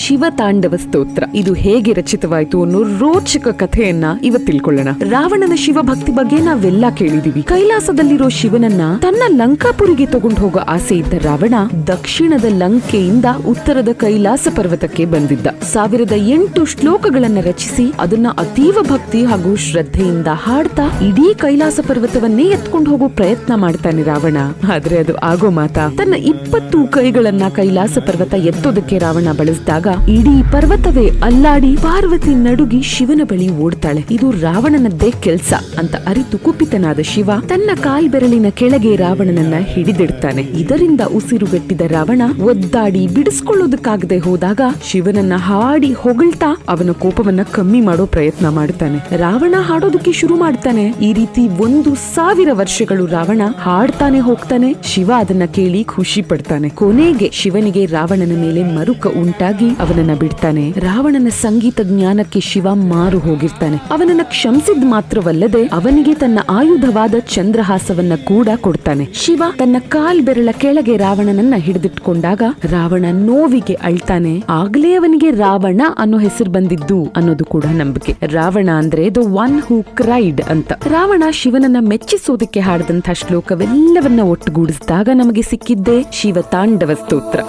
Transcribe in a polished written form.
ಶಿವತಾಂಡವ ಸ್ತೋತ್ರ ಇದು ಹೇಗೆ ರಚಿತವಾಯಿತು ಅನ್ನೋ ರೋಚಕ ಕಥೆಯನ್ನ ಇವತ್ತು ತಿಳ್ಕೊಳ್ಳೋಣ. ರಾವಣನ ಶಿವಭಕ್ತಿ ಬಗ್ಗೆ ನಾವೆಲ್ಲ ಕೇಳಿದೀವಿ. ಕೈಲಾಸದಲ್ಲಿರೋ ಶಿವನನ್ನ ತನ್ನ ಲಂಕಾಪುರಿಗೆ ತಗೊಂಡು ಹೋಗೋ ಆಸೆ ಇದ್ದ ರಾವಣ ದಕ್ಷಿಣದ ಲಂಕೆಯಿಂದ ಉತ್ತರದ ಕೈಲಾಸ ಪರ್ವತಕ್ಕೆ ಬಂದಿದ್ದ. 1008 ಶ್ಲೋಕಗಳನ್ನ ರಚಿಸಿ ಅದನ್ನ ಅತೀವ ಭಕ್ತಿ ಹಾಗೂ ಶ್ರದ್ಧೆಯಿಂದ ಹಾಡ್ತಾ ಇಡೀ ಕೈಲಾಸ ಪರ್ವತವನ್ನೇ ಎತ್ಕೊಂಡು ಹೋಗೋ ಪ್ರಯತ್ನ ಮಾಡ್ತಾನೆ ರಾವಣ. ಆದ್ರೆ ಅದು ಆಗೋ ಮಾತಾ. ತನ್ನ 20 ಕೈಗಳನ್ನ ಕೈಲಾಸ ಪರ್ವತ ಎತ್ತೋದಕ್ಕೆ ರಾವಣ ಬಳಸಿದಾಗ ಇಡೀ ಪರ್ವತವೇ ಅಲ್ಲಾಡಿ ಪಾರ್ವತಿ ನಡುಗಿ ಶಿವನ ಬಳಿ ಓಡ್ತಾಳೆ. ಇದು ರಾವಣನದ್ದೇ ಕೆಲ್ಸ ಅಂತ ಅರಿತು ಕುಪಿತನಾದ ಶಿವ ತನ್ನ ಕಾಲ್ಬೆರಳಿನ ಕೆಳಗೆ ರಾವಣನನ್ನ ಹಿಡಿದಿಡ್ತಾನೆ. ಇದರಿಂದ ಉಸಿರುಗಟ್ಟಿದ ರಾವಣ ಒದ್ದಾಡಿ ಬಿಡಿಸ್ಕೊಳ್ಳೋದಕ್ಕಾಗದೆ ಹೋದಾಗ ಶಿವನನ್ನ ಹಾಡಿ ಹೊಗಳ್ತಾ ಅವನ ಕೋಪವನ್ನ ಕಮ್ಮಿ ಮಾಡೋ ಪ್ರಯತ್ನ ಮಾಡ್ತಾನೆ. ರಾವಣ ಹಾಡೋದಕ್ಕೆ ಶುರು ಮಾಡ್ತಾನೆ. ಈ ರೀತಿ 1000 ವರ್ಷಗಳು ರಾವಣ ಹಾಡ್ತಾನೆ ಹೋಗ್ತಾನೆ. ಶಿವ ಅದನ್ನ ಕೇಳಿ ಖುಷಿ ಪಡ್ತಾನೆ. ಕೊನೆಗೆ ಶಿವನಿಗೆ ರಾವಣನ ಮೇಲೆ ಮರುಕ ಉಂಟಾಗಿ ಅವನನ್ನ ಬಿಡ್ತಾನೆ. ರಾವಣನ ಸಂಗೀತ ಜ್ಞಾನಕ್ಕೆ ಶಿವ ಮಾರು ಹೋಗಿರ್ತಾನೆ. ಅವನನ್ನ ಕ್ಷಮಿಸಿದ್ ಮಾತ್ರವಲ್ಲದೆ ಅವನಿಗೆ ತನ್ನ ಆಯುಧವಾದ ಚಂದ್ರಹಾಸವನ್ನ ಕೂಡ ಕೊಡ್ತಾನೆ. ಶಿವ ತನ್ನ ಕಾಲ್ಬೆರಳ ಕೆಳಗೆ ರಾವಣನನ್ನ ಹಿಡಿದಿಟ್ಕೊಂಡಾಗ ರಾವಣ ನೋವಿಗೆ ಅಳ್ತಾನೆ. ಆಗ್ಲೇ ಅವನಿಗೆ ರಾವಣ ಅನ್ನೋ ಹೆಸರು ಬಂದಿದ್ದು ಅನ್ನೋದು ಕೂಡ ನಂಬಿಕೆ. ರಾವಣ ಅಂದ್ರೆ ದ ಒನ್ ಹೂ ಕ್ರೈಡ್ ಅಂತ. ರಾವಣ ಶಿವನನ್ನ ಮೆಚ್ಚಿಸೋದಕ್ಕೆ ಹಾಡಿದಂತಹ ಶ್ಲೋಕವೆಲ್ಲವನ್ನ ಒಟ್ಟುಗೂಡಿಸಿದಾಗ ನಮಗೆ ಸಿಕ್ಕಿದ್ದೇ ಶಿವತಾಂಡವ ಸ್ತೋತ್ರ.